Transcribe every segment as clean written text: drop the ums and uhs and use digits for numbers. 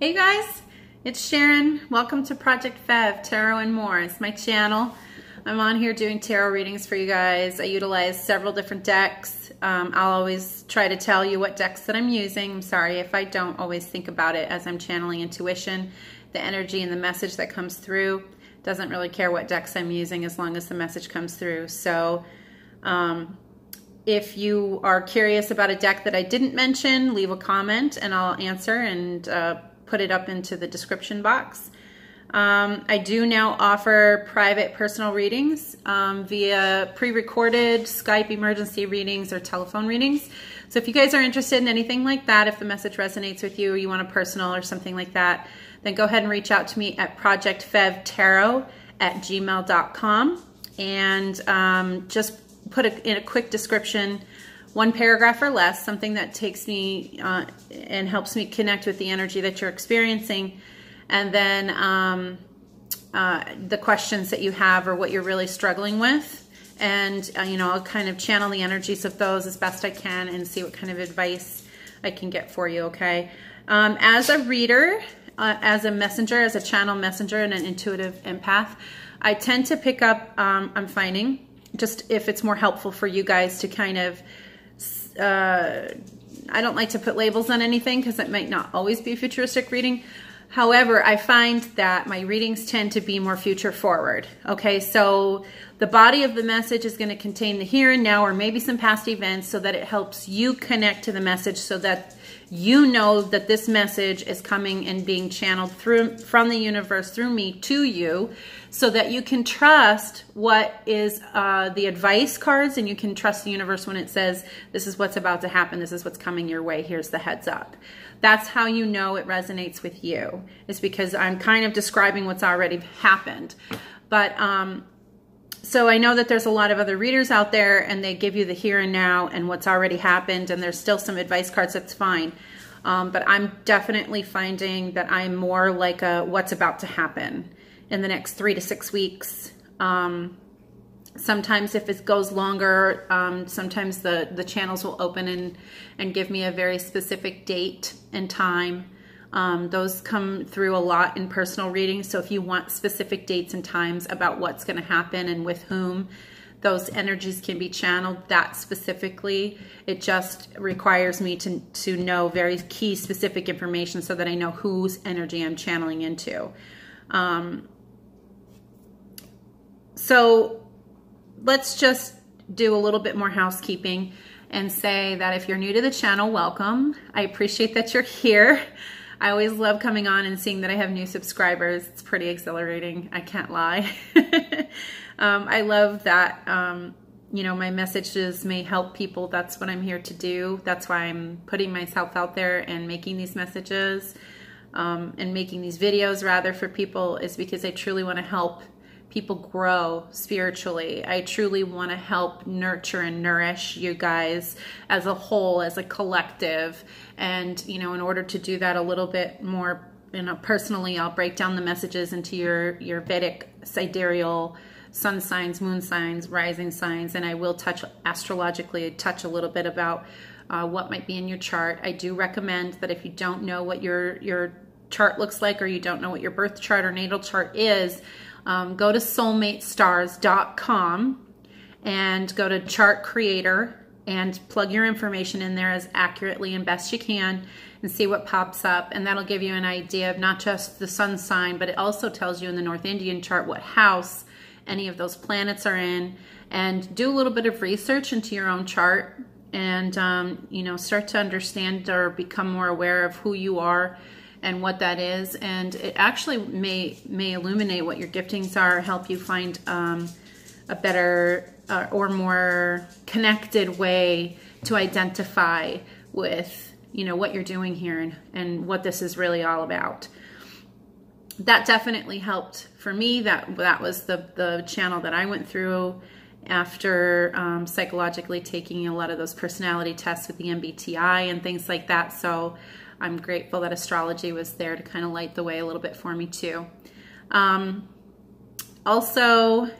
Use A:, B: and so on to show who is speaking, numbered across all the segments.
A: Hey guys, it's Sharon. Welcome to Project Fev, Tarot and More. It's my channel. I'm on here doing tarot readings for you guys. I utilize several different decks. I'll always try to tell you what decks that I'm using. I'm sorry if I don't always think about it as I'm channeling intuition, the energy and the message that comes through. Doesn't really care what decks I'm using as long as the message comes through. So if you are curious about a deck that I didn't mention, leave a comment and I'll answer and put it up into the description box. I do now offer private personal readings via pre-recorded Skype emergency readings or telephone readings. So if you guys are interested in anything like that, if the message resonates with you or you want a personal or something like that, then go ahead and reach out to me at projectfevtarot@gmail.com and just put in a quick description, one paragraph or less, something that takes me and helps me connect with the energy that you're experiencing. And then the questions that you have or what you're really struggling with. And, I'll kind of channel the energies of those as best I can and see what kind of advice I can get for you, okay? As a reader, as a messenger, as a channel messenger and an intuitive empath, I tend to pick up, I'm finding, just if it's more helpful for you guys to kind of, I don't like to put labels on anything because it might not always be a futuristic reading. However, I find that my readings tend to be more future forward. Okay, so the body of the message is going to contain the here and now or maybe some past events so that it helps you connect to the message so that you know that this message is coming and being channeled from the universe through me to you so that you can trust what is the advice cards and you can trust the universe when it says, this is what's about to happen, this is what's coming your way, here's the heads up. That's how you know it resonates with you. It's because I'm kind of describing what's already happened. But so I know that there's a lot of other readers out there and they give you the here and now and what's already happened, and there's still some advice cards, that's fine. But I'm definitely finding that I'm more like a what's about to happen in the next 3 to 6 weeks. Sometimes if it goes longer, sometimes the channels will open and give me a very specific date and time. Those come through a lot in personal readings. So if you want specific dates and times about what's going to happen and with whom, those energies can be channeled that specifically. It just requires me to know very key specific information so that I know whose energy I'm channeling into. So let's just do a little bit more housekeeping and say that if you're new to the channel, welcome. I appreciate that you're here. I always love coming on and seeing that I have new subscribers. It's pretty exhilarating, I can't lie. I love that, my messages may help people. That's what I'm here to do. That's why I'm putting myself out there and making these messages and making these videos rather for people, is because I truly want to help people grow spiritually. I truly want to help nurture and nourish you guys as a whole, as a collective. And, in order to do that a little bit more, personally, I'll break down the messages into your Vedic, sidereal, sun signs, moon signs, rising signs, and I will touch astrologically, touch a little bit about what might be in your chart. I do recommend that if you don't know what your chart looks like, or you don't know what your birth chart or natal chart is, go to soulmatestars.com and go to chart creator and plug your information in there as accurately and best you can and see what pops up. And that'll give you an idea of not just the sun sign, but it also tells you in the North Indian chart what house any of those planets are in. And do a little bit of research into your own chart and, start to understand or become more aware of who you are and what that is. And it actually may illuminate what your giftings are, help you find a better or more connected way to identify with, what you're doing here and what this is really all about. That definitely helped for me. That was the channel that I went through after psychologically taking a lot of those personality tests with the MBTI and things like that. So I'm grateful that astrology was there to kind of light the way a little bit for me too. Also,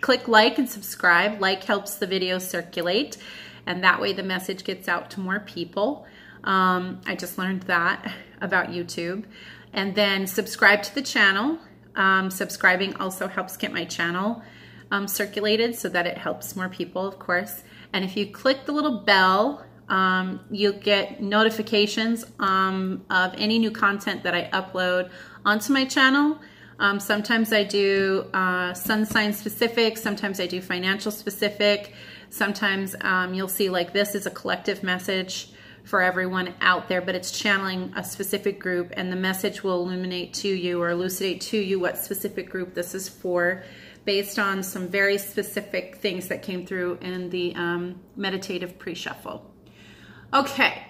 A: click like and subscribe. Like helps the video circulate, and that way the message gets out to more people. I just learned that about YouTube. And then subscribe to the channel. Subscribing also helps get my channel circulated so that it helps more people, of course. And if you click the little bell, you'll get notifications of any new content that I upload onto my channel. Sometimes I do sun sign specific, sometimes I do financial specific, sometimes you'll see like this is a collective message for everyone out there, but it's channeling a specific group, and the message will illuminate to you or elucidate to you what specific group this is for, based on some very specific things that came through in the meditative pre-shuffle. Okay,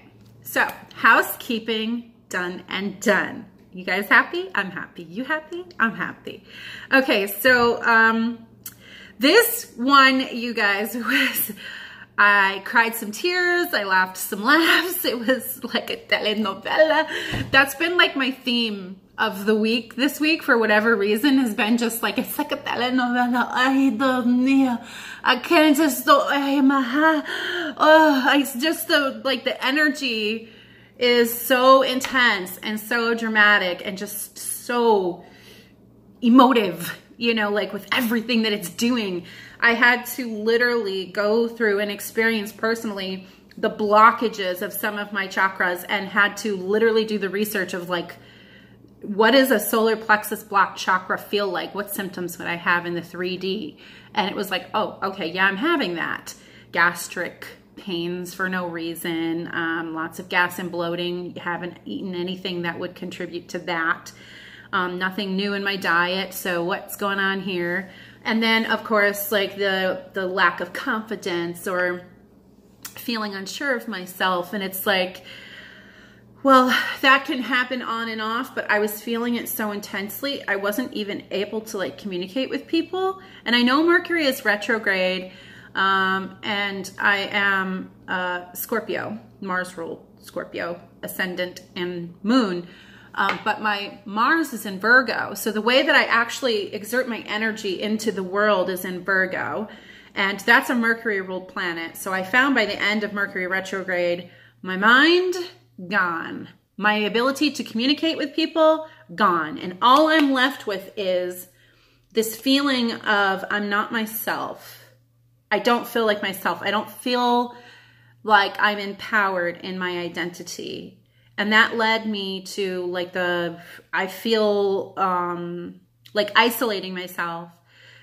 A: so housekeeping done and done. You guys happy? I'm happy. You happy? I'm happy. Okay, so this one, you guys, was, I cried some tears, I laughed some laughs. It was like a telenovela. That's been like my theme of the week this week, for whatever reason, has been just like, it's like a telenovela. Ay, Dios mío, I can't just, it's just like the energy is so intense and so dramatic and just so emotive, you know, like with everything that it's doing. I had to literally go through and experience personally the blockages of some of my chakras, and had to literally do the research of like, what does a solar plexus blocked chakra feel like? What symptoms would I have in the 3D? And it was like, oh, okay, yeah, I'm having that. Gastric pains for no reason, lots of gas and bloating. Haven't eaten anything that would contribute to that. Nothing new in my diet. So what's going on here? And then of course, like the lack of confidence or feeling unsure of myself. And it's like, well, that can happen on and off, but I was feeling it so intensely, I wasn't even able to like communicate with people. And I know Mercury is retrograde, and I am Scorpio, Mars ruled Scorpio, ascendant and moon. But my Mars is in Virgo. So the way that I actually exert my energy into the world is in Virgo. And that's a Mercury ruled planet. So I found by the end of Mercury retrograde, my mind, gone. My ability to communicate with people, gone. And all I'm left with is this feeling of I'm not myself. I don't feel like myself. I don't feel like I'm empowered in my identity. And that led me to like I feel like isolating myself,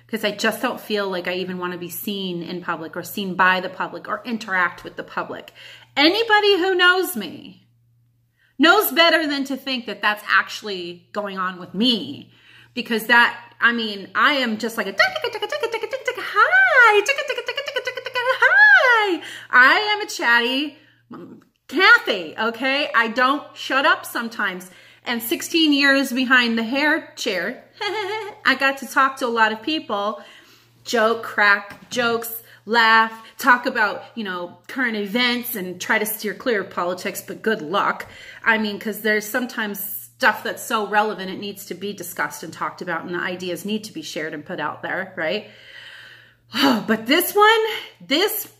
A: because I just don't feel like I even want to be seen in public or seen by the public or interact with the public. Anybody who knows me knows better than to think that that's actually going on with me, because that, I mean, I am just like a hi, hi. I am a chatty Kathy, okay? I don't shut up sometimes. And 16 years behind the hair chair, I got to talk to a lot of people, joke, crack jokes, laugh, talk about, you know, current events and try to steer clear of politics, but good luck. I mean, because there's sometimes stuff that's so relevant, it needs to be discussed and talked about, and the ideas need to be shared and put out there, right? Oh, but this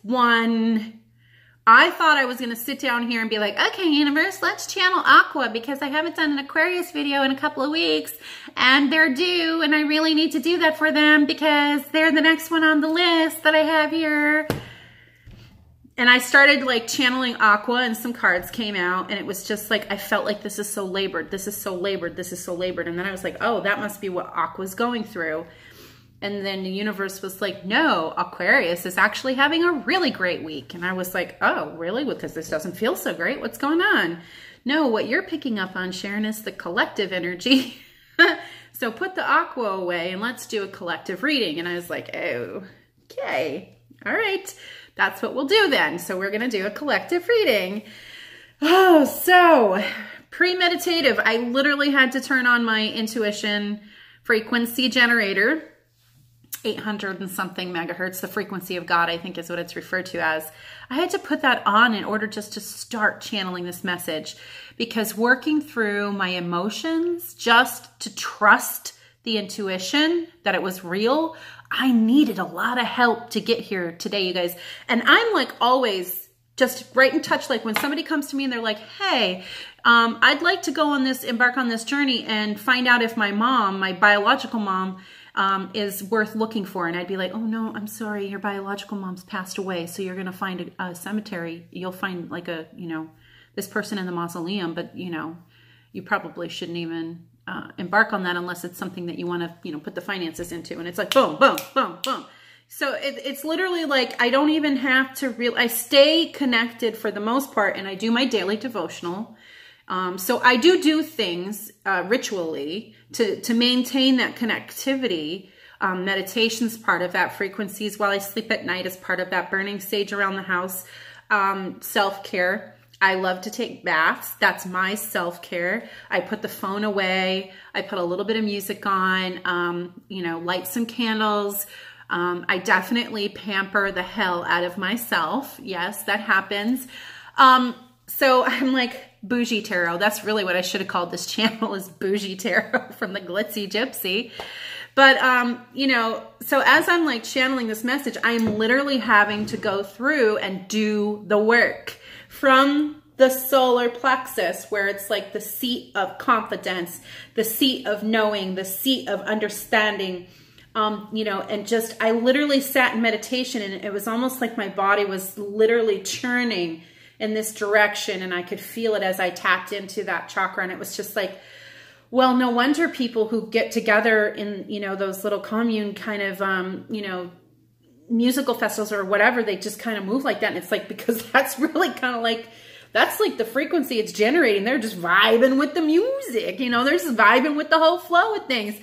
A: one, I thought I was going to sit down here and be like, okay, universe, let's channel Aqua, because I haven't done an Aquarius video in a couple of weeks and they're due, and I really need to do that for them because they're the next one on the list that I have here. And I started like channeling Aqua, and some cards came out, and it was just like, I felt like this is so labored. This is so labored. This is so labored. And then I was like, oh, that must be what Aqua's going through. And then the universe was like, no, Aquarius is actually having a really great week. And I was like, oh, really? Because this doesn't feel so great. What's going on? No, what you're picking up on, Sharon, is the collective energy. So put the Aqua away and let's do a collective reading. And I was like, oh, okay. All right. That's what we'll do then. So we're going to do a collective reading. Oh, so premeditative. I literally had to turn on my intuition frequency generator. 800 and something megahertz, the frequency of God, I think is what it's referred to as. I had to put that on in order just to start channeling this message, because working through my emotions just to trust the intuition that it was real, I needed a lot of help to get here today, you guys. And I'm like always just right in touch. Like when somebody comes to me and they're like, hey, I'd like to go on this, embark on this journey and find out if my mom, my biological mom, is worth looking for. And I'd be like, oh no, I'm sorry, your biological mom's passed away. So you're going to find a cemetery. You'll find like a, you know, this person in the mausoleum, but you know, you probably shouldn't even embark on that unless it's something that you want to, you know, put the finances into. And it's like, boom, boom, boom, boom. So it's literally like, I don't even have to I stay connected for the most part, and I do my daily devotional. So I do things ritually to maintain that connectivity. Meditation's part of that. Frequencies while I sleep at night is part of that. Burning sage around the house. Self-care. I love to take baths. That's my self-care. I put the phone away. I put a little bit of music on, you know, light some candles. I definitely pamper the hell out of myself. Yes, that happens. So I'm like Bougie Tarot. That's really what I should have called this channel, is Bougie Tarot from the Glitzy Gypsy. But, you know, so as I'm like channeling this message, I'm literally having to go through and do the work from the solar plexus, where it's like the seat of confidence, the seat of knowing, the seat of understanding. You know, and just, I literally sat in meditation, and it was almost like my body was literally churning in this direction, and I could feel it as I tapped into that chakra. And it was just like, well, no wonder people who get together in, you know, those little commune kind of, you know, musical festivals or whatever, they just kind of move like that. And it's like, because that's really kind of like, that's like the frequency it's generating. They're just vibing with the music, you know, they're just vibing with the whole flow of things.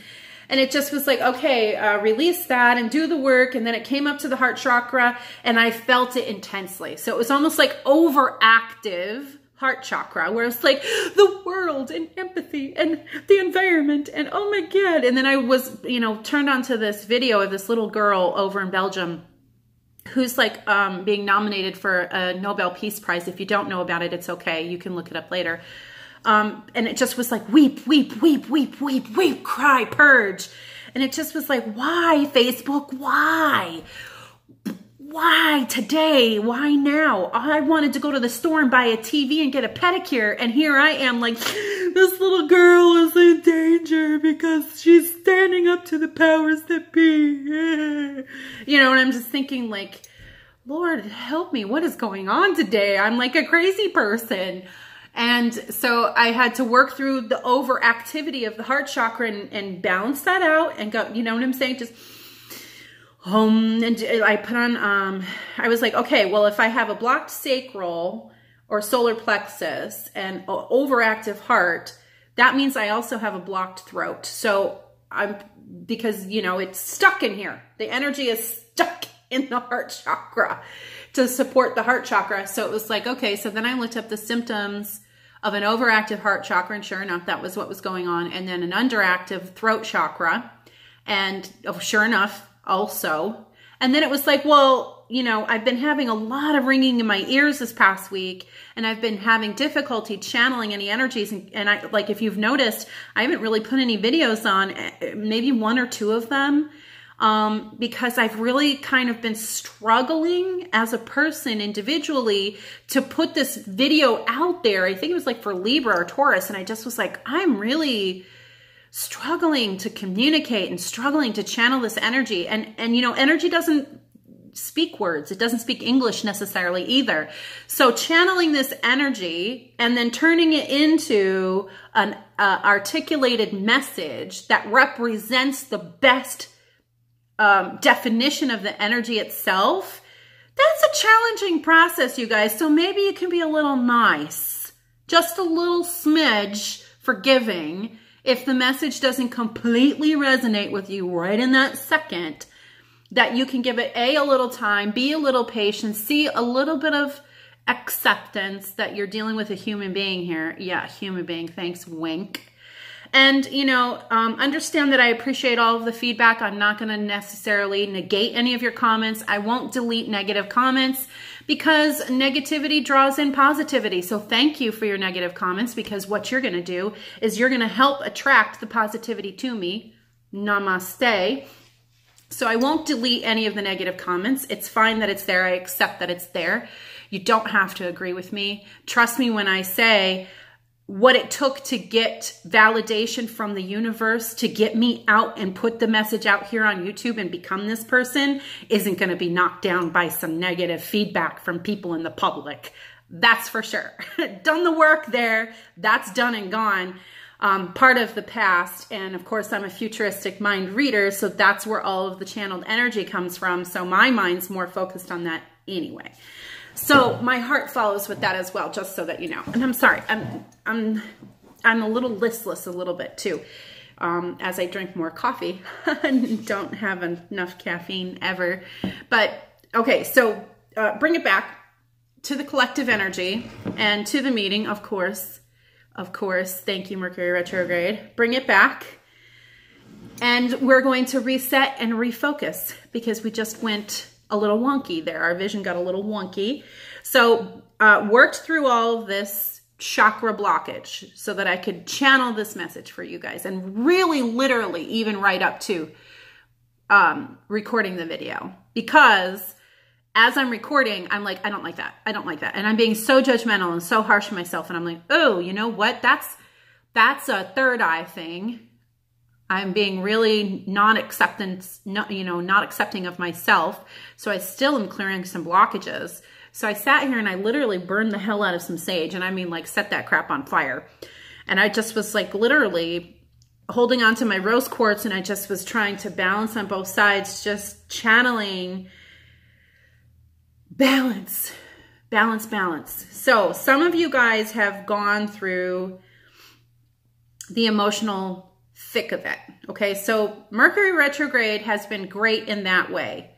A: And it just was like, okay, release that and do the work. And then it came up to the heart chakra, and I felt it intensely. So it was almost like overactive heart chakra, where it's like the world and empathy and the environment and oh my God. And then I was, you know, turned on to this video of this little girl over in Belgium who's like being nominated for a Nobel Peace Prize. If you don't know about it, it's okay. You can look it up later. And it just was like, weep, weep, weep, weep, weep, weep, cry, purge. And it just was like, why, Facebook? Why? Why today? Why now? I wanted to go to the store and buy a TV and get a pedicure. And here I am like, this little girl is in danger because she's standing up to the powers that be. You know, and I'm just thinking like, Lord, help me. What is going on today? I'm like a crazy person. And so I had to work through the overactivity of the heart chakra and balance that out and go, you know what I'm saying? Just and I put on, I was like, okay, well, if I have a blocked sacral or solar plexus and overactive heart, that means I also have a blocked throat. So because, you know, it's stuck in here. The energy is stuck in the heart chakra to support the heart chakra. So it was like, okay, so then I looked up the symptoms of an overactive heart chakra, and sure enough, that was what was going on. And then an underactive throat chakra, and sure enough, also. And then it was like, well, you know, I've been having a lot of ringing in my ears this past week, and I've been having difficulty channeling any energies. And I, like, if you've noticed, I haven't really put any videos on, maybe one or two of them. Because I've really kind of been struggling as a person individually to put this video out there. I think it was like for Libra or Taurus. And I just was like, I'm really struggling to communicate and struggling to channel this energy. And you know, energy doesn't speak words. It doesn't speak English necessarily either. So channeling this energy and then turning it into an articulated message that represents the best definition of the energy itself, that's a challenging process, you guys. So maybe you can be a little nice, just a little smidge forgiving if the message doesn't completely resonate with you right in that second, that you can give it a little time, be a little patient, see a little bit of acceptance that you're dealing with a human being here. Yeah, human being, thanks, wink. And, you know, understand that I appreciate all of the feedback. I'm not going to necessarily negate any of your comments. I won't delete negative comments because negativity draws in positivity. So thank you for your negative comments, because what you're going to do is you're going to help attract the positivity to me. Namaste. So I won't delete any of the negative comments. It's fine that it's there. I accept that it's there. You don't have to agree with me. Trust me when I say what it took to get validation from the universe to get me out and put the message out here on YouTube and become this person isn't going to be knocked down by some negative feedback from people in the public. That's for sure. Done the work there. That's done and gone. Part of the past. And of course, I'm a futuristic mind reader. So that's where all of the channeled energy comes from. So my mind's more focused on that anyway. So my heart follows with that as well, just so that you know. And I'm sorry, I'm a little listless a little bit too, as I drink more coffee and don't have enough caffeine ever. But okay, so bring it back to the collective energy and to the meeting, of course. Of course, thank you, Mercury retrograde. Bring it back. And we're going to reset and refocus because we just went a little wonky there. Our vision got a little wonky. So worked through all of this chakra blockage so that I could channel this message for you guys and really literally even right up to recording the video. Because as I'm recording, I'm like, I don't like that. I don't like that. And I'm being so judgmental and so harsh on myself. And I'm like, oh, you know what? That's a third eye thing. I'm being really not accepting of myself. So I still am clearing some blockages. So I sat here and I literally burned the hell out of some sage. And I mean, like, set that crap on fire. And I just was like literally holding on to my rose quartz. And I just was trying to balance on both sides, just channeling balance, balance, balance. So some of you guys have gone through the emotional thick of it. Okay, so Mercury retrograde has been great in that way.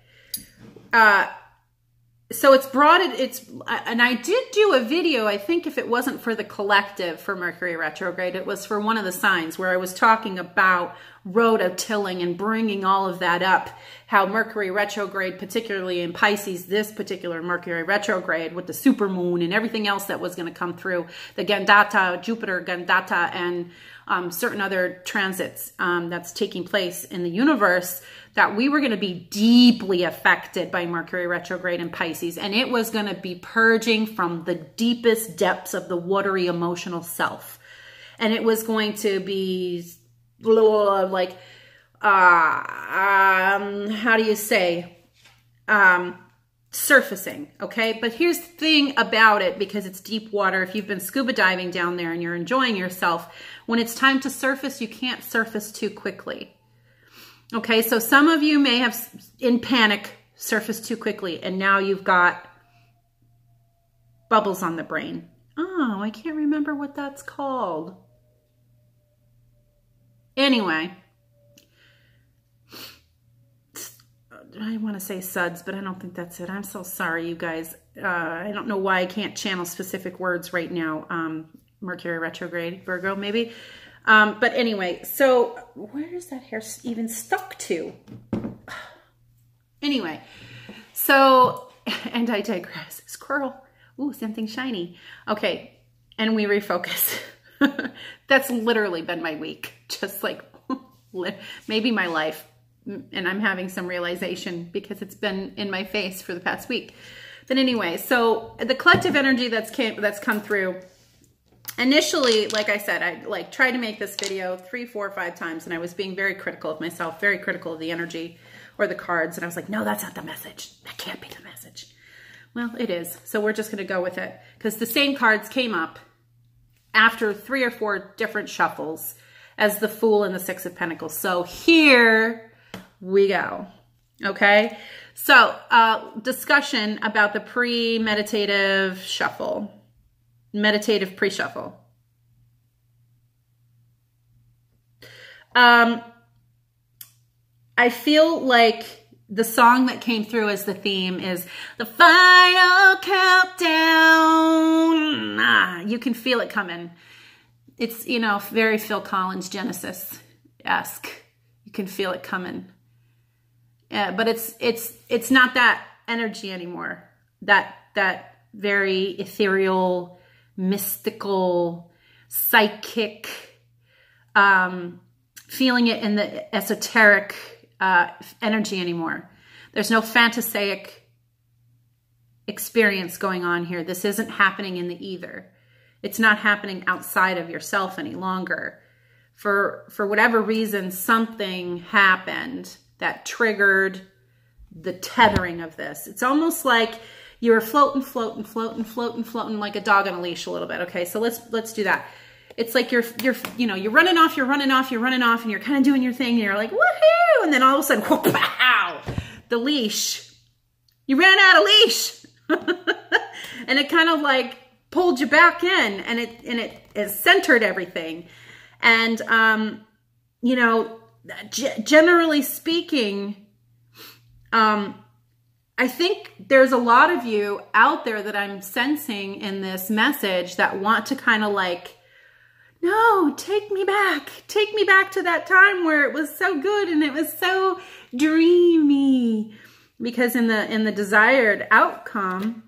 A: So it's brought it, and I did do a video, I think if it wasn't for the collective for Mercury retrograde, it was for one of the signs where I was talking about rototilling and bringing all of that up, how Mercury retrograde, particularly in Pisces, this particular Mercury retrograde with the supermoon and everything else that was going to come through, the Gandata, Jupiter, Gandata, and certain other transits that's taking place in the universe, that we were going to be deeply affected by Mercury retrograde in Pisces. And it was going to be purging from the deepest depths of the watery emotional self. And it was going to be like, how do you say, surfacing, okay? But here's the thing about it, because it's deep water, if you've been scuba diving down there and you're enjoying yourself, when it's time to surface, you can't surface too quickly. Okay, so some of you may have, in panic, surfaced too quickly, and now you've got bubbles on the brain. Oh, I can't remember what that's called. Anyway, I want to say suds, but I don't think that's it. I'm so sorry, you guys. I don't know why I can't channel specific words right now. Mercury retrograde, Virgo, maybe. But anyway, so where is that hair even stuck to? Anyway, so, and I digress. Squirrel. Ooh, something shiny. Okay, and we refocus. That's literally been my week. Just like maybe my life. And I'm having some realization because it's been in my face for the past week. But anyway, so the collective energy that's come through. Initially, like I said, I tried to make this video 3, 4, 5 times, and I was being very critical of myself, very critical of the energy or the cards. And I was like, no, that's not the message. That can't be the message. Well, it is. So we're just going to go with it because the same cards came up after 3 or 4 different shuffles as the Fool and the 6 of Pentacles. So here we go. Okay. So discussion about the pre-meditative shuffle. Meditative pre-shuffle. I feel like the song that came through as the theme is the final countdown. You can feel it coming. It's, you know, very Phil Collins Genesis-esque. You can feel it coming. But it's not that energy anymore. That very ethereal, mystical, psychic, feeling it in the esoteric energy anymore. There's no fantasic experience going on here. This isn't happening in the ether. It's not happening outside of yourself any longer. For whatever reason, something happened that triggered the tethering of this. It's almost like you were floating like a dog on a leash a little bit. Okay, so let's do that. It's like you're running off, and you're kind of doing your thing, and you're like, woohoo! And then all of a sudden, whoop, pow, the leash. You ran out of leash. And it kind of like pulled you back in, and it centered everything. And, you know, generally speaking, I think there's a lot of you out there that I'm sensing in this message that want to kind of like, no, take me back to that time where it was so good and it was so dreamy. Because in the desired outcome,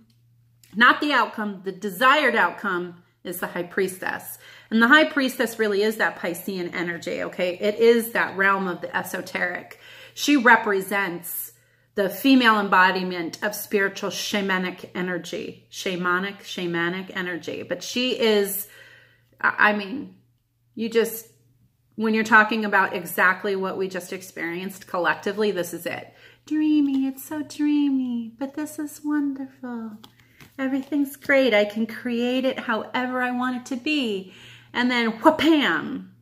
A: not the outcome, the desired outcome is the High Priestess. And the High Priestess really is that Piscean energy, okay? It is that realm of the esoteric. She represents the female embodiment of spiritual shamanic energy. Shamanic energy. But she is, I mean, when you're talking about exactly what we just experienced collectively, this is it. Dreamy, it's so dreamy, but this is wonderful. Everything's great. I can create it however I want it to be. And then wha-pam,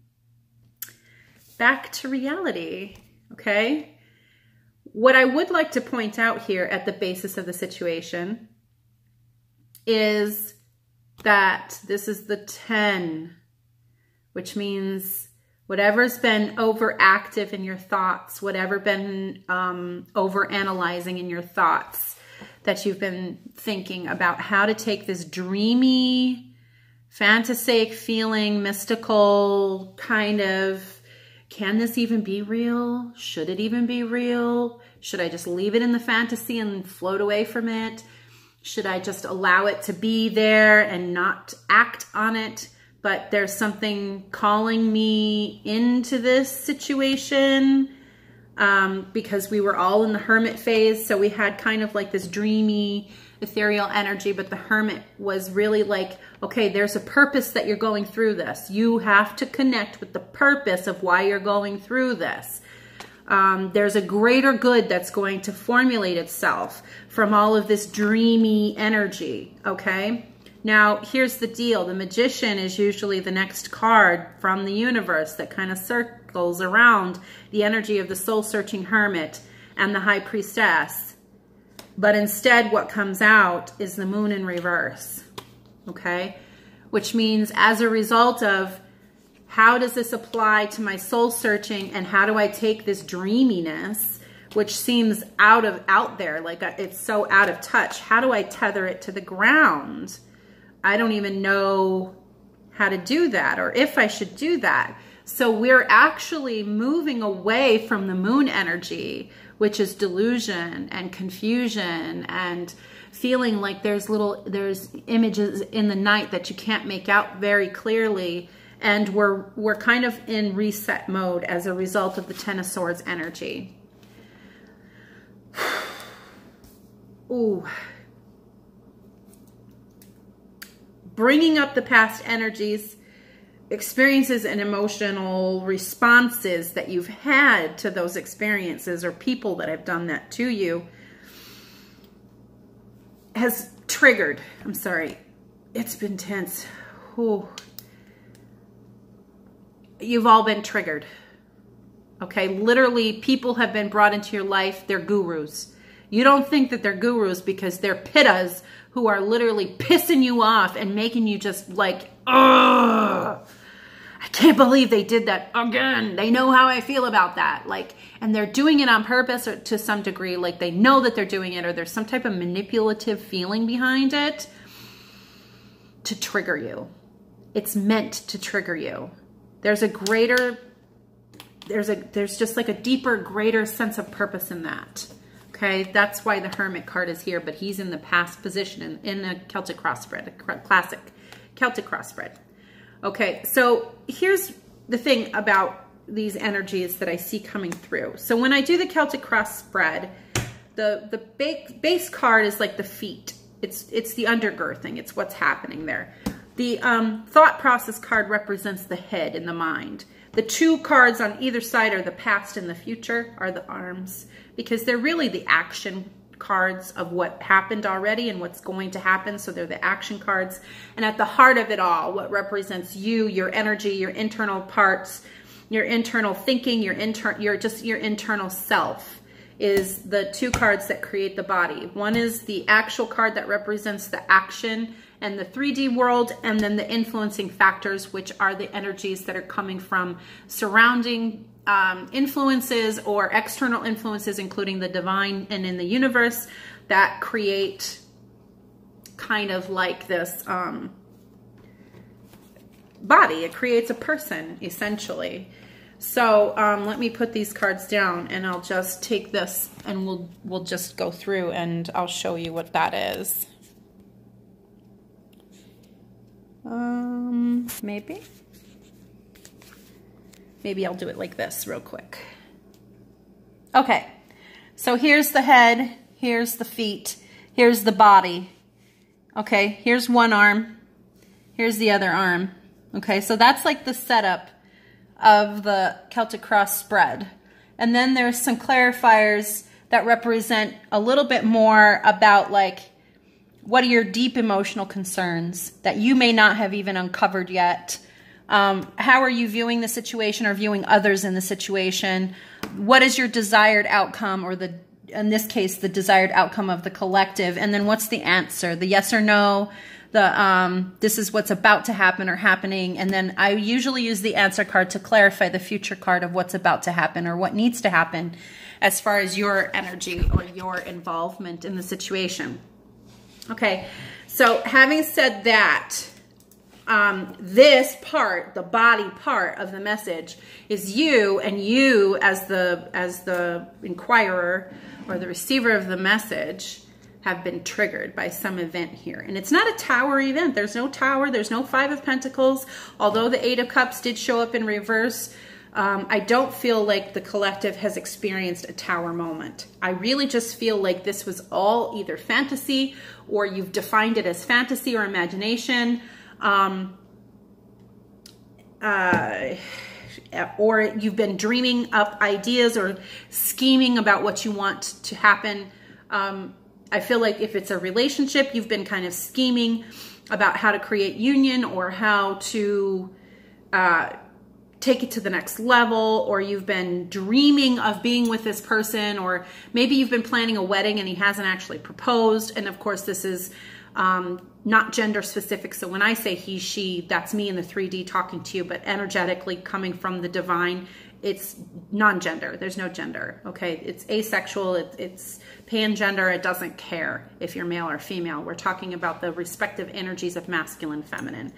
A: back to reality, okay? What I would like to point out here at the basis of the situation is that this is the 10, which means whatever's been overactive in your thoughts, whatever been overanalyzing in your thoughts, that you've been thinking about how to take this dreamy, fantasic feeling, mystical kind of, can this even be real? Should it even be real? Should I just leave it in the fantasy and float away from it? Should I just allow it to be there and not act on it? But there's something calling me into this situation because we were all in the hermit phase. So we had kind of like this dreamy, ethereal energy, but the hermit was really like, okay, there's a purpose that you're going through this. You have to connect with the purpose of why you're going through this. There's a greater good that's going to formulate itself from all of this dreamy energy, okay? Now, here's the deal. The Magician is usually the next card from the universe that kind of circles around the energy of the soul-searching hermit and the High Priestess. But instead, what comes out is the Moon in reverse, okay? Which means as a result of how does this apply to my soul searching and how do I take this dreaminess, which seems out there, like it's so out of touch. How do I tether it to the ground? I don't even know how to do that or if I should do that. So we're actually moving away from the moon energy, which is delusion and confusion and feeling like there's images in the night that you can't make out very clearly. And we're kind of in reset mode as a result of the Ten of Swords energy. Ooh. Bringing up the past energies, experiences and emotional responses that you've had to those experiences or people that have done that to you has triggered. I'm sorry. It's been tense. Ooh. You've all been triggered. Okay, literally people have been brought into your life. They're gurus. You don't think that they're gurus because they're pittas who are literally pissing you off and making you just like, ugh, I can't believe they did that again. They know how I feel about that. Like, and they're doing it on purpose or to some degree, like they know that they're doing it or there's some type of manipulative feeling behind it to trigger you. It's meant to trigger you. There's a greater, there's just like a deeper, greater sense of purpose in that. Okay, that's why the Hermit card is here, but he's in the past position in a Celtic cross spread, a classic Celtic cross spread. Okay, so here's the thing about these energies that I see coming through. So when I do the Celtic cross spread, the base card is like the feet, It's the undergirthing. It's what's happening there. The thought process card represents the head and the mind. The two cards on either side are the past and the future, are the arms, because they're really the action cards of what happened already and what's going to happen. So they're the action cards. And at the heart of it all, what represents you, your energy, your internal parts, your internal thinking, your internal self, is the two cards that create the body. One is the actual card that represents the action and the 3D world, and then the influencing factors, which are the energies that are coming from surrounding influences or external influences, including the divine and in the universe, that create kind of like this body. It creates a person, essentially. So let me put these cards down, and I'll just take this and we'll just go through and I'll show you what that is. Maybe I'll do it like this real quick. Okay, so here's the head, here's the feet, here's the body. Okay, here's one arm, here's the other arm. Okay, so that's like the setup of the Celtic Cross spread. And then there's some clarifiers that represent a little bit more about, like, what are your deep emotional concerns that you may not have even uncovered yet? How are you viewing the situation or viewing others in the situation? What is your desired outcome, or in this case, the desired outcome of the collective? And then what's the answer? The yes or no, this is what's about to happen or happening. And then I usually use the answer card to clarify the future card of what's about to happen or what needs to happen as far as your energy or your involvement in the situation. Okay, so having said that, this part, the body part of the message, is you, and you as the inquirer or the receiver of the message have been triggered by some event here. And it's not a tower event. There's no tower. There's no Five of Pentacles. Although the Eight of Cups did show up in reverse, I don't feel like the collective has experienced a tower moment. I really just feel like this was all either fantasy, or you've defined it as fantasy or imagination, or you've been dreaming up ideas or scheming about what you want to happen. I feel like if it's a relationship, you've been kind of scheming about how to create union or how to take it to the next level, or you've been dreaming of being with this person, or maybe you've been planning a wedding and he hasn't actually proposed. And of course, this is not gender specific. So when I say he, she, that's me in the 3D talking to you, but energetically coming from the divine, it's non-gender. There's no gender. Okay. It's asexual. It's pan-gender. It doesn't care if you're male or female. We're talking about the respective energies of masculine, feminine,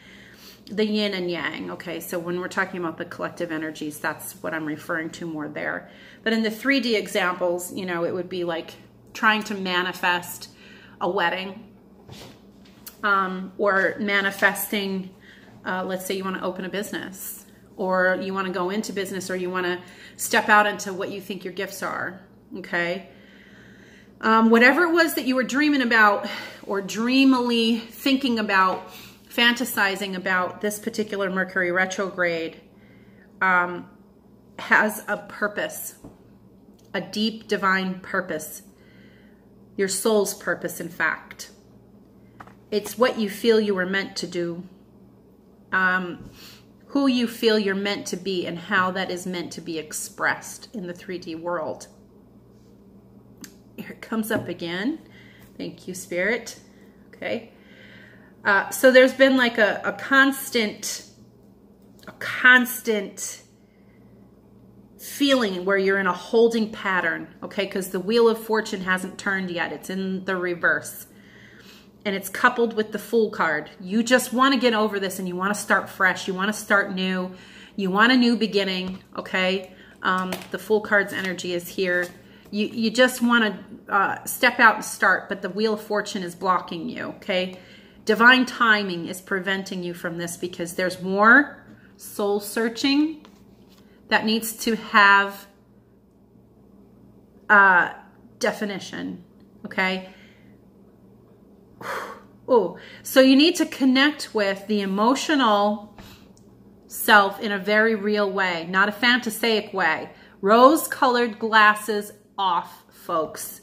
A: the yin and yang. Okay. So when we're talking about the collective energies, that's what I'm referring to more there. But in the 3D examples, you know, it would be like trying to manifest a wedding, or manifesting, let's say you want to open a business, or you want to go into business, or you want to step out into what you think your gifts are. Okay. Whatever it was that you were dreaming about or dreamily thinking about, fantasizing about, this particular Mercury retrograde has a purpose, a deep divine purpose, your soul's purpose, in fact. It's what you feel you were meant to do, who you feel you're meant to be, and how that is meant to be expressed in the 3D world. Here it comes up again. Thank you, Spirit. Okay. So there's been like a constant feeling where you're in a holding pattern, okay? Because the Wheel of Fortune hasn't turned yet. It's in the reverse. And it's coupled with the Fool card. You just want to get over this and you want to start fresh. You want to start new. You want a new beginning, okay? The Fool card's energy is here. You just want to step out and start, but the Wheel of Fortune is blocking you, okay? Divine timing is preventing you from this because there's more soul searching that needs to have definition, okay? Oh, so you need to connect with the emotional self in a very real way, not a fantasaic way. Rose-colored glasses off, folks.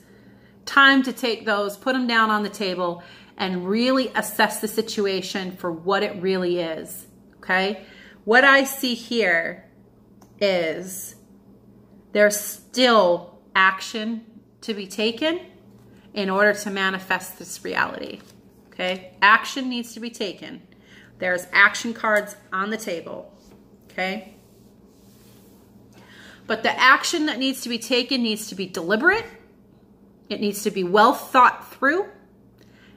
A: Time to take those, put them down on the table, and really assess the situation for what it really is, okay? What I see here is there's still action to be taken in order to manifest this reality, okay? Action needs to be taken. There's action cards on the table, okay? But the action that needs to be taken needs to be deliberate. It needs to be well thought through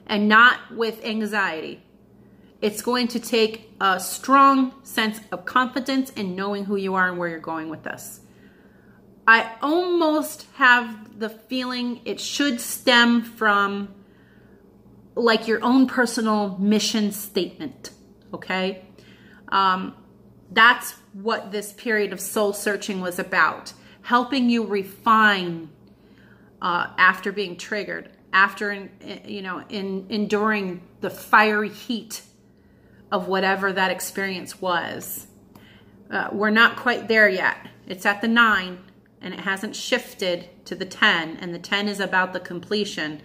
A: and not with anxiety. It's going to take a strong sense of confidence in knowing who you are and where you're going with this. I almost have the feeling it should stem from like your own personal mission statement, okay? That's what this period of soul searching was about. Helping you refine after being triggered, after enduring the fiery heat of whatever that experience was. We're not quite there yet. It's at the 9 and it hasn't shifted to the 10, and the 10 is about the completion.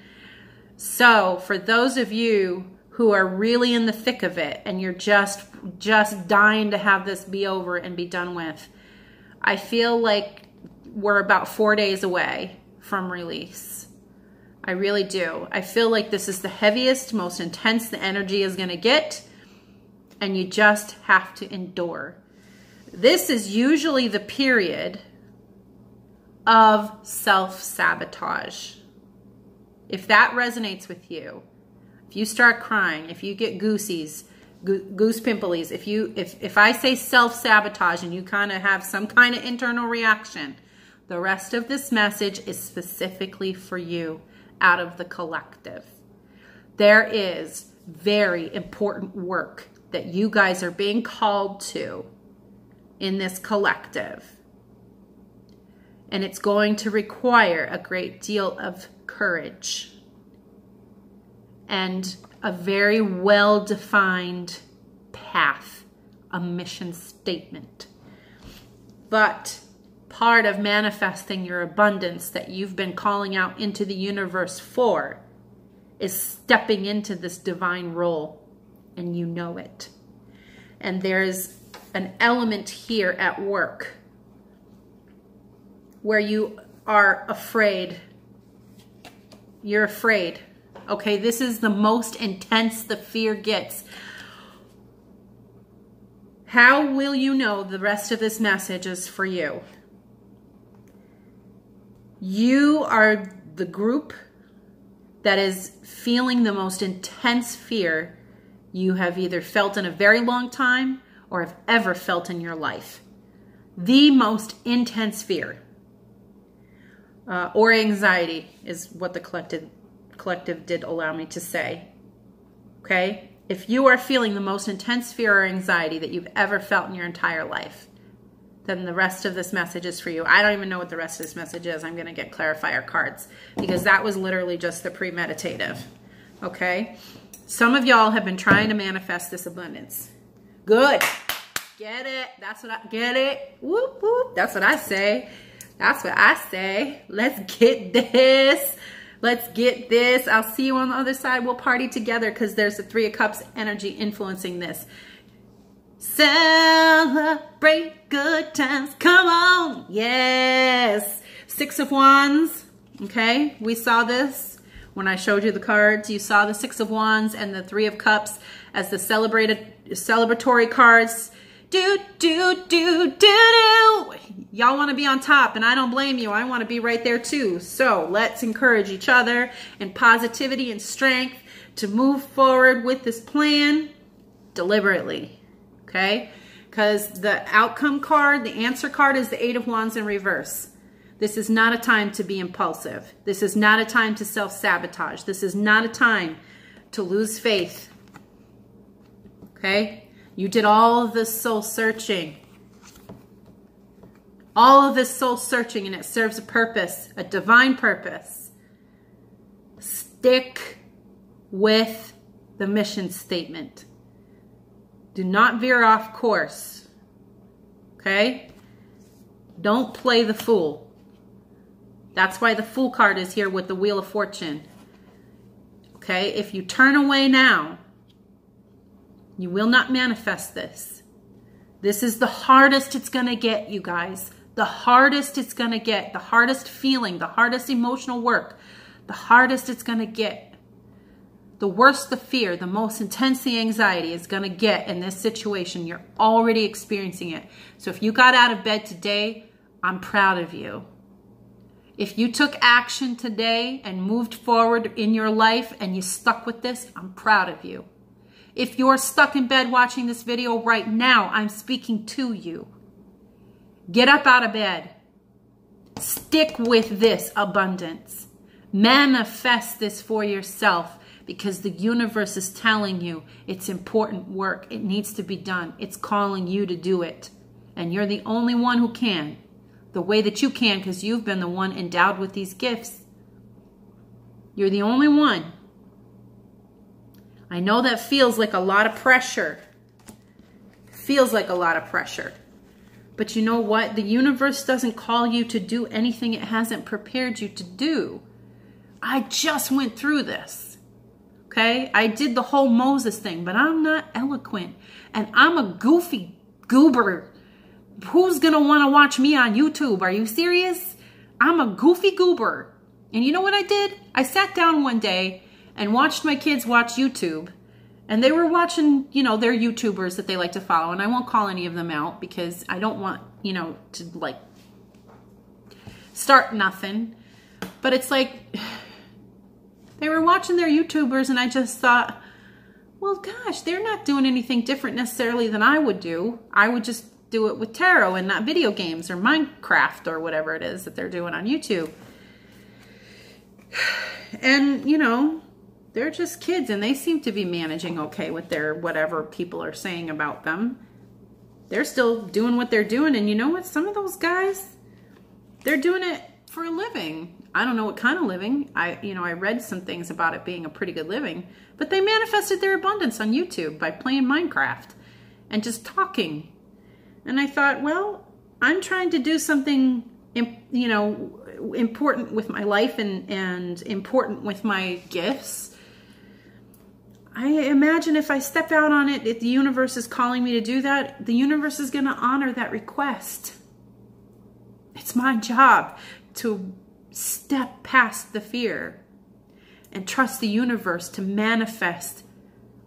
A: So for those of you who are really in the thick of it and you're just dying to have this be over and be done with, I feel like we're about 4 days away from release. I really do. I feel like this is the heaviest, most intense the energy is going to get, and you just have to endure. This is usually the period of self-sabotage. If that resonates with you, if you start crying, if you get goose pimples, if I say self-sabotage and you kind of have some kind of internal reaction, the rest of this message is specifically for you out of the collective. There is very important work that you guys are being called to in this collective. And it's going to require a great deal of courage and a very well-defined path, a mission statement. But part of manifesting your abundance that you've been calling out into the universe for is stepping into this divine role, and you know it. And there's an element here at work where you are afraid. You're afraid. Okay, this is the most intense the fear gets. How will you know the rest of this message is for you? You are the group that is feeling the most intense fear you have either felt in a very long time or have ever felt in your life. The most intense fear. Or anxiety is what the collective did allow me to say. Okay? If you are feeling the most intense fear or anxiety that you've ever felt in your entire life, then the rest of this message is for you. I don't even know what the rest of this message is. I'm going to get clarifier cards because that was literally just the premeditative. Okay? Some of y'all have been trying to manifest this abundance. Good. Get it. That's what I get it. Whoop, whoop. That's what I say. That's what I say. Let's get this. Let's get this. I'll see you on the other side. We'll party together because there's the 3 of Cups energy influencing this. Celebrate good times. Come on. Yes. 6 of Wands. Okay. We saw this when I showed you the cards. You saw the 6 of Wands and the 3 of Cups as the celebratory cards. Do, do, do, do, do. Y'all want to be on top, and I don't blame you. I want to be right there too. So let's encourage each other in positivity and strength to move forward with this plan deliberately, okay? Because the outcome card, the answer card is the 8 of Wands in reverse. This is not a time to be impulsive. This is not a time to self-sabotage. This is not a time to lose faith, okay? You did all of this soul searching. All of this soul searching, and it serves a purpose, a divine purpose. Stick with the mission statement. Do not veer off course. Okay? Don't play the fool. That's why the Fool card is here with the Wheel of Fortune. Okay? If you turn away now, you will not manifest this. This is the hardest it's going to get, you guys. The hardest it's going to get. The hardest feeling. The hardest emotional work. The hardest it's going to get. The worse the fear, the most intense the anxiety is going to get in this situation. You're already experiencing it. So if you got out of bed today, I'm proud of you. If you took action today and moved forward in your life and you stuck with this, I'm proud of you. If you're stuck in bed watching this video right now, I'm speaking to you. Get up out of bed. Stick with this abundance. Manifest this for yourself because the universe is telling you it's important work. It needs to be done. It's calling you to do it. And you're the only one who can. The way that you can because you've been the one endowed with these gifts. You're the only one. I know that feels like a lot of pressure. Feels like a lot of pressure. But you know what? The universe doesn't call you to do anything it hasn't prepared you to do. I just went through this. Okay? I did the whole Moses thing, but I'm not eloquent. And I'm a goofy goober. Who's going to want to watch me on YouTube? Are you serious? I'm a goofy goober. And you know what I did? I sat down one day and watched my kids watch YouTube. And they were watching, you know, their YouTubers that they like to follow. And I won't call any of them out because I don't want, you know, to like start nothing. But it's like they were watching their YouTubers and I just thought, well, gosh, they're not doing anything different necessarily than I would do. I would just do it with tarot and not video games or Minecraft or whatever it is that they're doing on YouTube. And, you know, they're just kids and they seem to be managing okay with their whatever people are saying about them. They're still doing what they're doing. And you know what? Some of those guys, they're doing it for a living. I don't know what kind of living. I read some things about it being a pretty good living. But they manifested their abundance on YouTube by playing Minecraft and just talking. And I thought, well, I'm trying to do something, you know, important with my life and important with my gifts. I imagine if I step out on it, if the universe is calling me to do that, the universe is going to honor that request. It's my job to step past the fear and trust the universe to manifest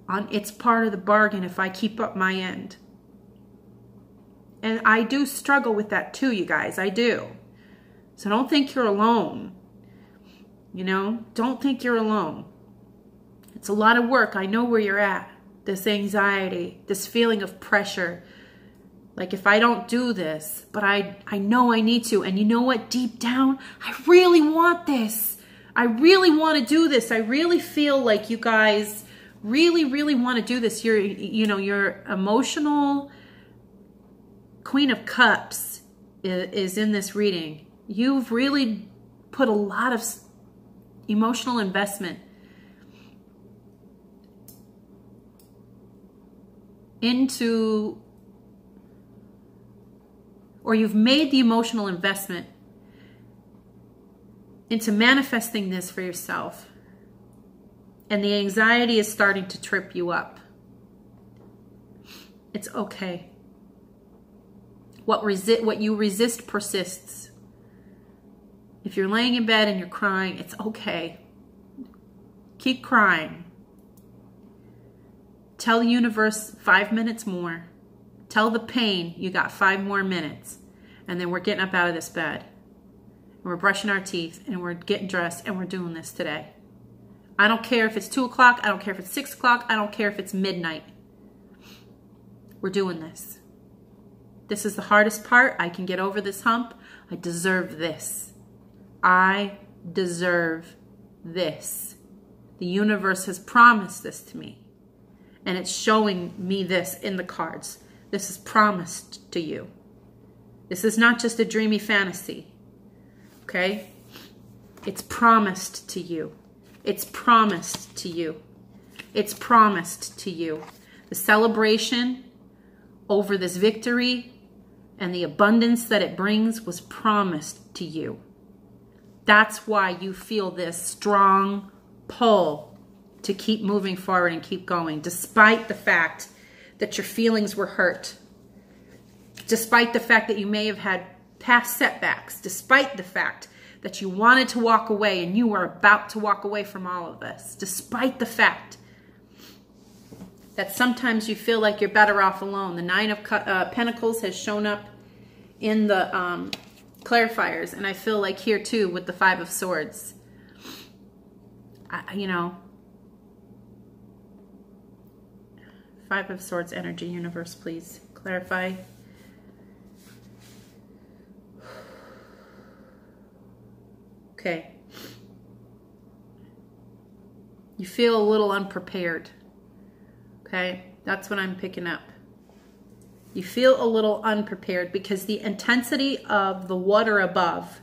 A: on its part of the bargain if I keep up my end. And I do struggle with that too, you guys. I do. So don't think you're alone. You know, don't think you're alone. It's a lot of work. I know where you're at. This anxiety, this feeling of pressure. Like if I don't do this, but I know I need to. And you know what? Deep down, I really want this. I really want to do this. I really feel like you guys really, really want to do this. Your emotional Queen of Cups is in this reading. You've really put a lot of emotional investment into, or you've made the emotional investment into manifesting this for yourself. And the anxiety is starting to trip you up. It's okay. What you resist persists. If you're laying in bed and you're crying, it's okay. Keep crying. Tell the universe 5 minutes more. Tell the pain you got 5 more minutes. And then we're getting up out of this bed. And we're brushing our teeth and we're getting dressed and we're doing this today. I don't care if it's 2 o'clock. I don't care if it's 6 o'clock. I don't care if it's midnight. We're doing this. This is the hardest part. I can get over this hump. I deserve this. I deserve this. The universe has promised this to me. And it's showing me this in the cards. This is promised to you. This is not just a dreamy fantasy. Okay? It's promised to you. It's promised to you. It's promised to you. The celebration over this victory and the abundance that it brings was promised to you. That's why you feel this strong pull to keep moving forward and keep going, despite the fact that your feelings were hurt, despite the fact that you may have had past setbacks, despite the fact that you wanted to walk away and you were about to walk away from all of this, despite the fact that sometimes you feel like you're better off alone. The Nine of Pentacles has shown up in the clarifiers, and I feel like here too with the Five of Swords. You know, Five of Swords energy, universe, please clarify. Okay. You feel a little unprepared. Okay, that's what I'm picking up. You feel a little unprepared because the intensity of the water above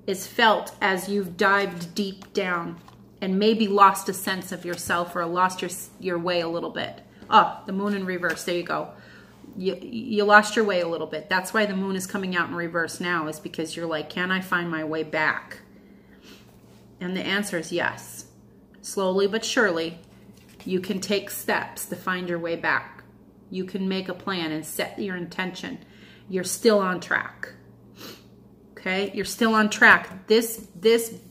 A: is felt as you've dived deep down and maybe lost a sense of yourself or lost your way a little bit. Oh, the moon in reverse. There you go. You lost your way a little bit. That's why the moon is coming out in reverse now, is because you're like, can I find my way back? And the answer is yes. Slowly but surely, you can take steps to find your way back. You can make a plan and set your intention. You're still on track. Okay? You're still on track. This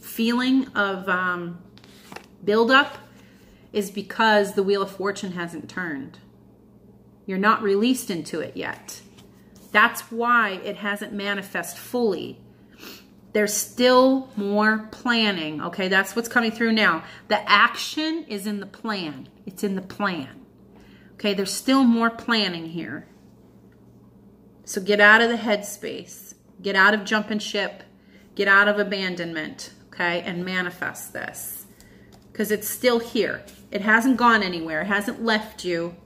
A: feeling of buildup is because the Wheel of Fortune hasn't turned. You're not released into it yet. That's why it hasn't manifested fully. There's still more planning, okay? That's what's coming through now. The action is in the plan. It's in the plan. Okay, there's still more planning here. So get out of the headspace. Get out of jumping ship. Get out of abandonment, okay? And manifest this. Because it's still here. It hasn't gone anywhere. It hasn't left you.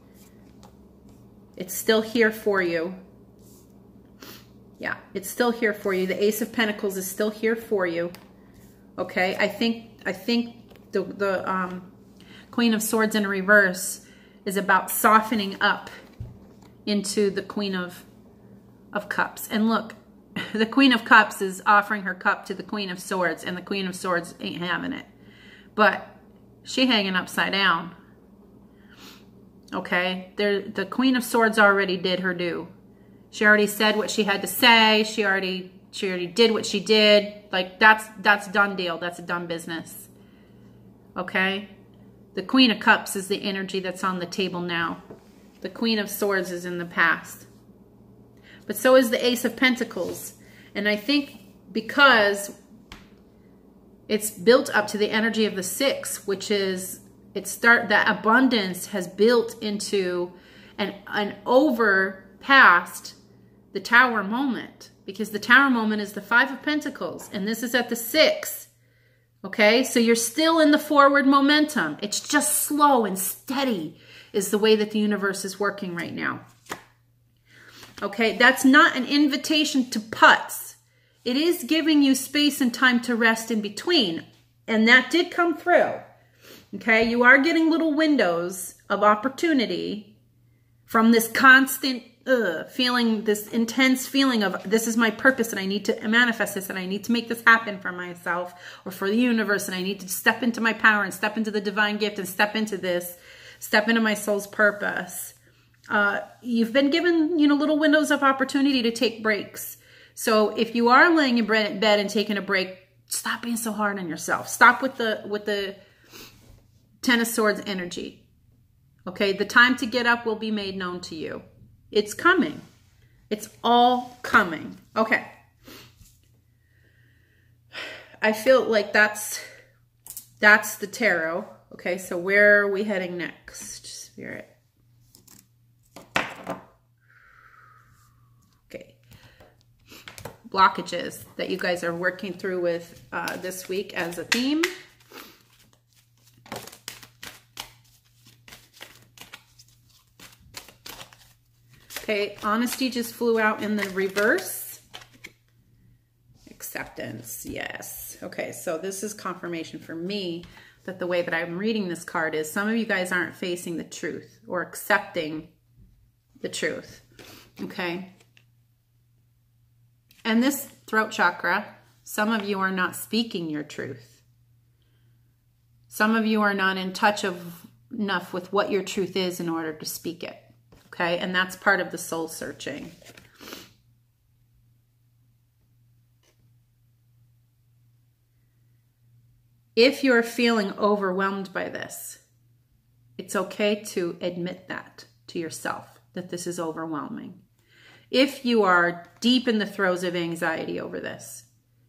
A: It's still here for you. Yeah, it's still here for you. The Ace of Pentacles is still here for you. Okay, I think the Queen of Swords in reverse is about softening up into the Queen of Cups. And look, the Queen of Cups is offering her cup to the Queen of Swords, and the Queen of Swords ain't having it. But she hanging upside down. Okay, the Queen of Swords already did her due. She already said what she had to say. She already did what she did. Like, that's done deal. That's a done business. Okay? The Queen of Cups is the energy that's on the table now. The Queen of Swords is in the past. But so is the Ace of Pentacles. And I think because it's built up to the energy of the Six, which is that abundance has built into an over past the Tower moment, because the Tower moment is the Five of Pentacles, and this is at the Six. Okay, so you're still in the forward momentum. It's just slow and steady is the way that the universe is working right now. Okay, that's not an invitation to putts. It is giving you space and time to rest in between, and that did come through. Okay, you are getting little windows of opportunity from this constant feeling, this intense feeling of this is my purpose and I need to manifest this and I need to make this happen for myself or for the universe, and I need to step into my power and step into the divine gift and step into this, step into my soul's purpose. You've been given, little windows of opportunity to take breaks. So if you are laying in bed and taking a break, stop being so hard on yourself. Stop with the Ten of Swords energy. Okay, the time to get up will be made known to you. It's coming. It's all coming. Okay. I feel like that's the tarot. Okay, so where are we heading next, Spirit? Okay. Blockages that you guys are working through with this week as a theme. Okay, honesty just flew out in the reverse. Acceptance, yes. Okay, so this is confirmation for me that the way that I'm reading this card is some of you guys aren't facing the truth or accepting the truth. Okay. And this throat chakra, some of you are not speaking your truth. Some of you are not in touch enough with what your truth is in order to speak it. Okay. And that's part of the soul searching. If you're feeling overwhelmed by this, it's okay to admit that to yourself, that this is overwhelming. If you are deep in the throes of anxiety over this,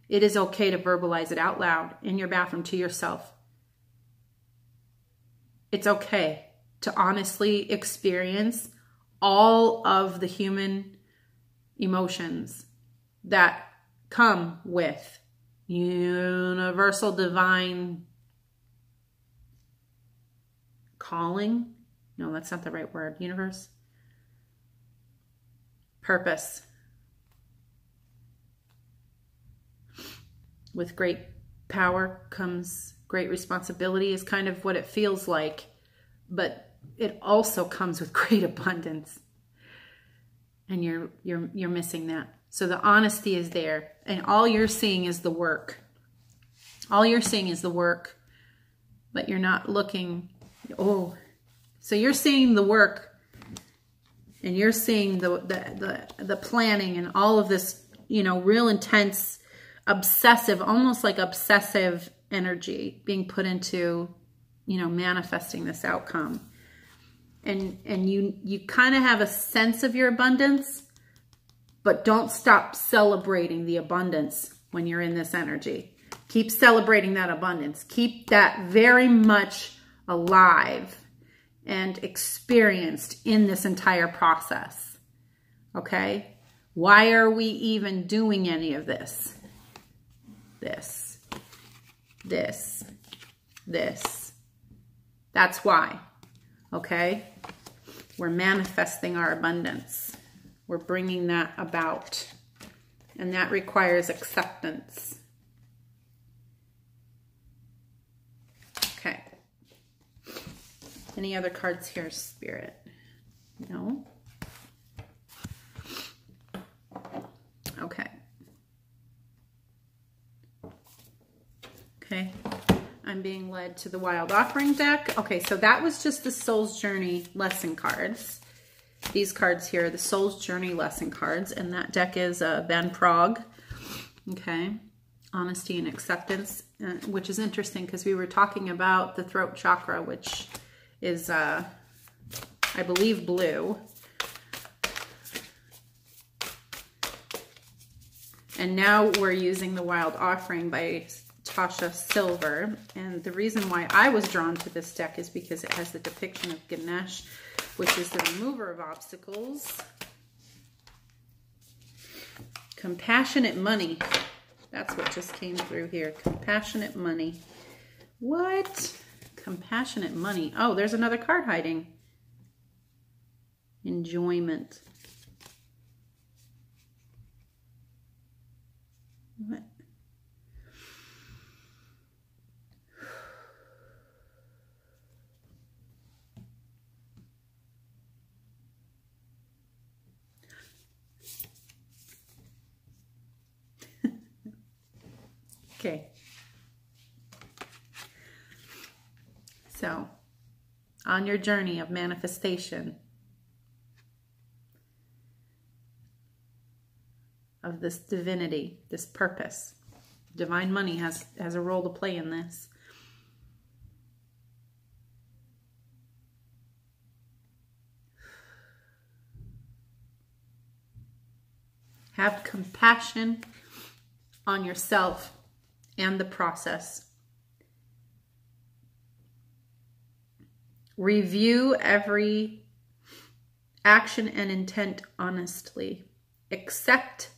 A: it is okay to verbalize it out loud in your bathroom to yourself. It's okay to honestly experience all of the human emotions that come with universal divine calling. No, that's not the right word. Universe. Purpose. With great power comes great responsibility is kind of what it feels like, but it also comes with great abundance. And you're missing that. So the honesty is there, and all you're seeing is the work. All you're seeing is the work, but you're not looking. Oh, so you're seeing the work, and you're seeing the planning and all of this, you know, real intense, obsessive, almost like obsessive energy being put into, you know, manifesting this outcome. And you kind of have a sense of your abundance, but don't stop celebrating the abundance when you're in this energy. Keep celebrating that abundance. Keep that very much alive and experienced in this entire process. Okay? Why are we even doing any of this? This. That's why. Okay? We're manifesting our abundance. We're bringing that about. And that requires acceptance. Okay. Any other cards here, Spirit? No? Okay. Okay. I'm being led to the Wild Offering deck. Okay, so that was just the Soul's Journey lesson cards. These cards here are the Soul's Journey lesson cards, and that deck is Ben Prague. Okay, Honesty and Acceptance, which is interesting because we were talking about the throat chakra, which is, I believe, blue. And now we're using the Wild Offering by Tasha Silver, and the reason why I was drawn to this deck is because it has the depiction of Ganesh, which is the remover of obstacles. Compassionate money. That's what just came through here. Compassionate money. What? Compassionate money. Oh, there's another card hiding. Enjoyment. What? Okay. So, on your journey of manifestation of this divinity, this purpose, divine money has a role to play in this. Have compassion on yourself and the process. Review every action and intent honestly. Accept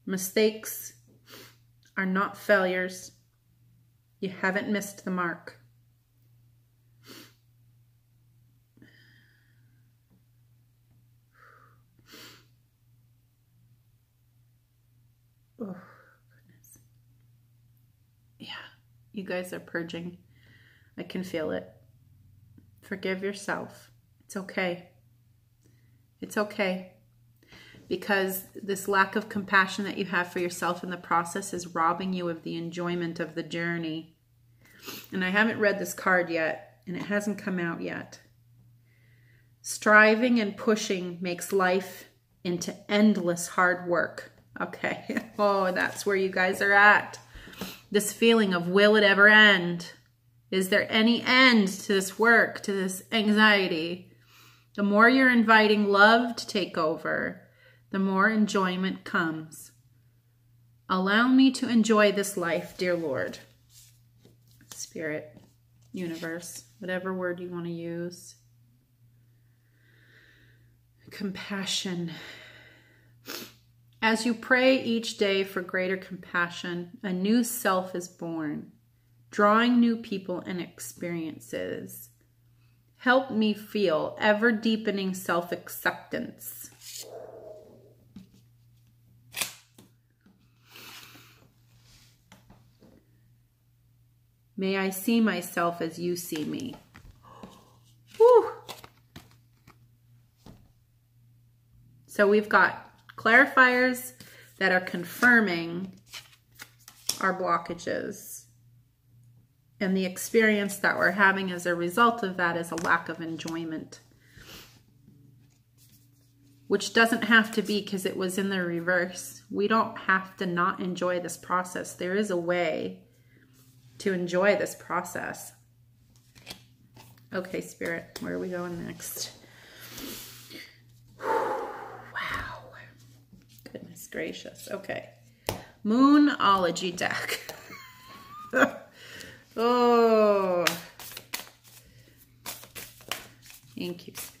A: mistakes are not failures. You haven't missed the mark. Oh, goodness. Yeah. You guys are purging. I can feel it. Forgive yourself. It's okay. It's okay. Because this lack of compassion that you have for yourself in the process is robbing you of the enjoyment of the journey. And I haven't read this card yet, and it hasn't come out yet. Striving and pushing makes life into endless hard work. Okay. Oh, that's where you guys are at. This feeling of, will it ever end? Is there any end to this work, to this anxiety? The more you're inviting love to take over, the more enjoyment comes. Allow me to enjoy this life, dear Lord. Spirit, universe, whatever word you want to use. Compassion. As you pray each day for greater compassion, a new self is born, drawing new people and experiences. Help me feel ever-deepening self-acceptance. May I see myself as you see me. Whew. So we've got clarifiers that are confirming our blockages. And the experience that we're having as a result of that is a lack of enjoyment. Which doesn't have to be because it was in the reverse. We don't have to not enjoy this process. There is a way to enjoy this process. Okay, Spirit, where are we going next? Wow. Goodness gracious. Okay. Moonology deck. Oh. Thank you, Spirit.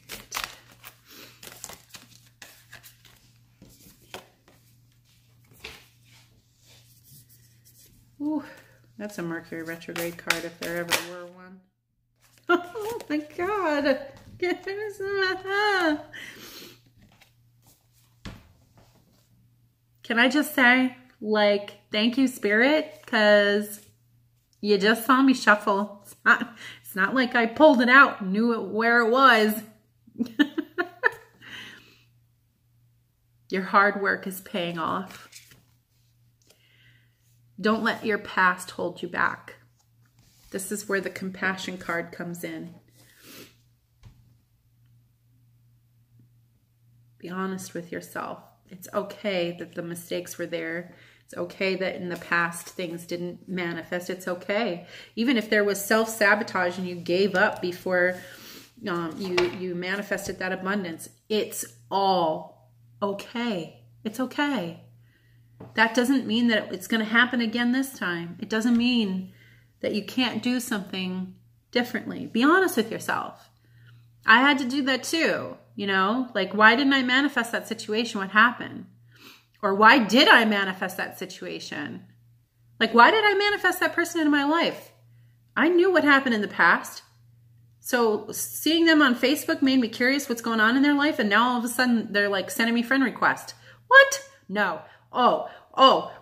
A: Ooh. That's a Mercury retrograde card if there ever were one. Oh my God. Can I just say, like, thank you, Spirit, because you just saw me shuffle. It's not like I pulled it out and knew where it was. Your hard work is paying off. Don't let your past hold you back. This is where the compassion card comes in. Be honest with yourself. It's okay that the mistakes were there. It's okay that in the past things didn't manifest. It's okay. Even if there was self-sabotage and you gave up before you manifested that abundance, it's all okay. It's okay. That doesn't mean that it's going to happen again this time. It doesn't mean that you can't do something differently. Be honest with yourself. I had to do that too. You know, like, why didn't I manifest that situation? What happened? Or why did I manifest that situation? Like, why did I manifest that person into my life? I knew what happened in the past. So seeing them on Facebook made me curious what's going on in their life. And now all of a sudden they're like sending me friend requests. What? No. Oh,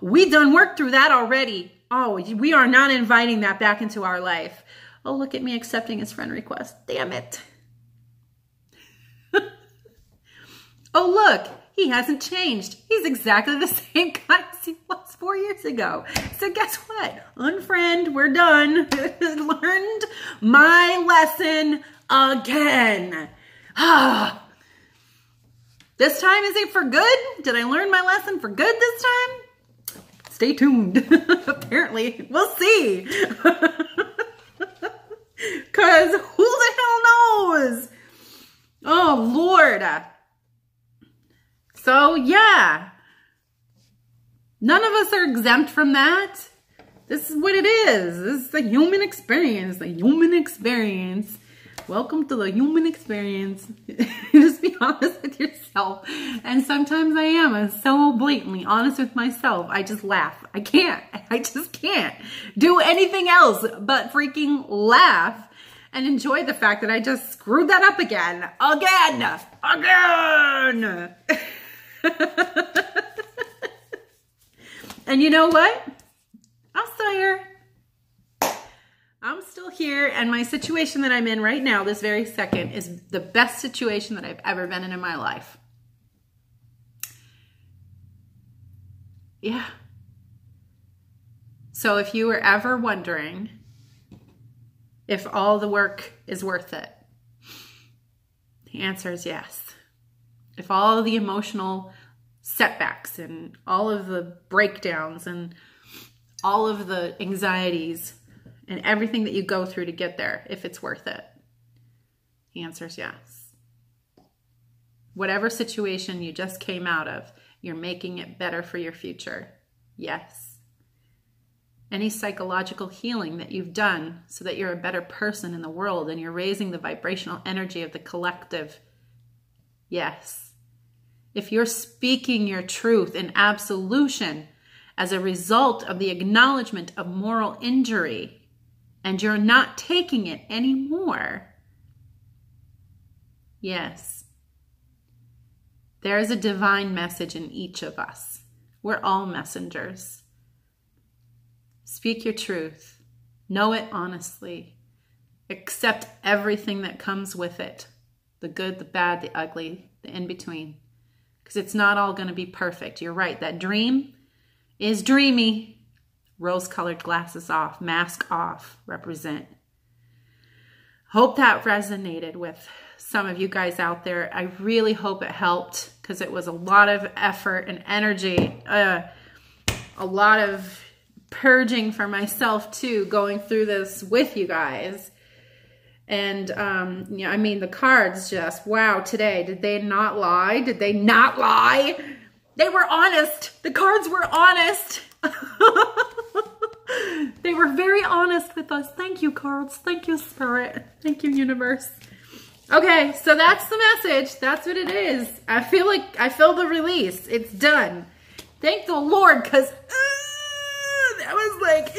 A: we done worked through that already. Oh, we are not inviting that back into our life. Oh, look at me accepting his friend request. Damn it. Oh, look, he hasn't changed. He's exactly the same guy as he was 4 years ago. So guess what? Unfriend, we're done. Learned my lesson again. This time, is it for good? Did I learn my lesson for good this time? Stay tuned. Apparently, we'll see. Because who the hell knows? Oh, Lord. So, yeah. None of us are exempt from that. This is what it is. This is the human experience. The human experience. Welcome to the human experience. Just be honest with yourself. And sometimes I am. I'm so blatantly honest with myself. I just laugh. I just can't do anything else but freaking laugh and enjoy the fact that I just screwed that up again. Again. And you know what? I'm still here. I'm still here, and my situation that I'm in right now, this very second, is the best situation that I've ever been in my life. Yeah. So if you were ever wondering if all the work is worth it, the answer is yes. If all of the emotional setbacks and all of the breakdowns and all of the anxieties and everything that you go through to get there, if it's worth it, the answer is yes. Whatever situation you just came out of, you're making it better for your future. Yes. Any psychological healing that you've done so that you're a better person in the world and you're raising the vibrational energy of the collective. Yes. If you're speaking your truth in absolution as a result of the acknowledgement of moral injury and you're not taking it anymore. Yes. There is a divine message in each of us. We're all messengers. Speak your truth. Know it honestly. Accept everything that comes with it. The good, the bad, the ugly, the in-between. Because it's not all going to be perfect. You're right. That dream is dreamy. Rose-colored glasses off. Mask off. Represent. Hope that resonated with some of you guys out there. I really hope it helped because it was a lot of effort and energy. A lot of purging for myself too, going through this with you guys. And yeah, I mean, the cards just, wow, today, did they not lie? Did they not lie? They were honest. The cards were honest. They were very honest with us. Thank you, cards. Thank you, Spirit. Thank you, universe. Okay, so that's the message. That's what it is. I feel like I feel the release. It's done. Thank the Lord, because that was like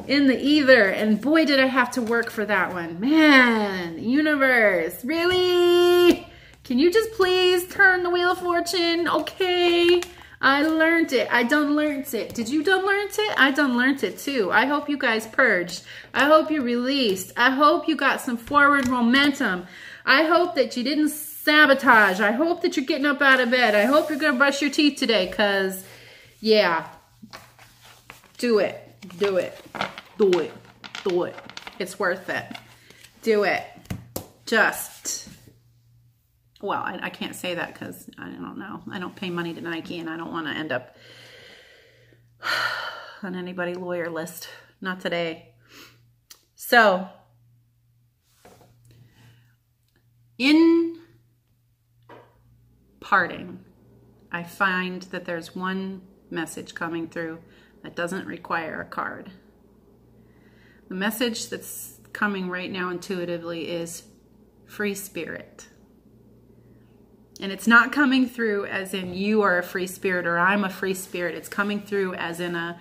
A: in the ether. And boy, did I have to work for that one. Man, universe, really? Can you just please turn the wheel of fortune? Okay. I learned it. I done learned it. Did you done learned it? I done learned it too. I hope you guys purged. I hope you released. I hope you got some forward momentum. I hope that you didn't sabotage. I hope that you're getting up out of bed. I hope you're going to brush your teeth today because, yeah, do it. Do it. Do it. Do it. It's worth it. Do it. Just... Well, I can't say that because I don't know. I don't pay money to Nike and I don't want to end up on anybody lawyer list. Not today. So, in parting, I find that there's one message coming through that doesn't require a card. The message that's coming right now intuitively is free spirit. And it's not coming through as in you are a free spirit or I'm a free spirit. It's coming through as in a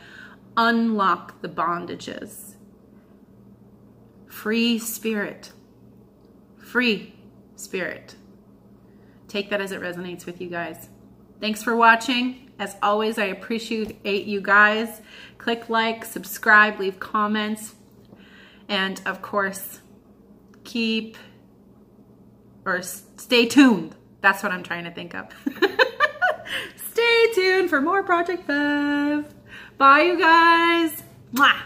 A: unlock the bondages. Free spirit. Free spirit. Take that as it resonates with you guys. Thanks for watching. As always, I appreciate you guys. Click like, subscribe, leave comments. And of course, stay tuned. That's what I'm trying to think of. Stay tuned for more Project 5. Bye, you guys. Mwah.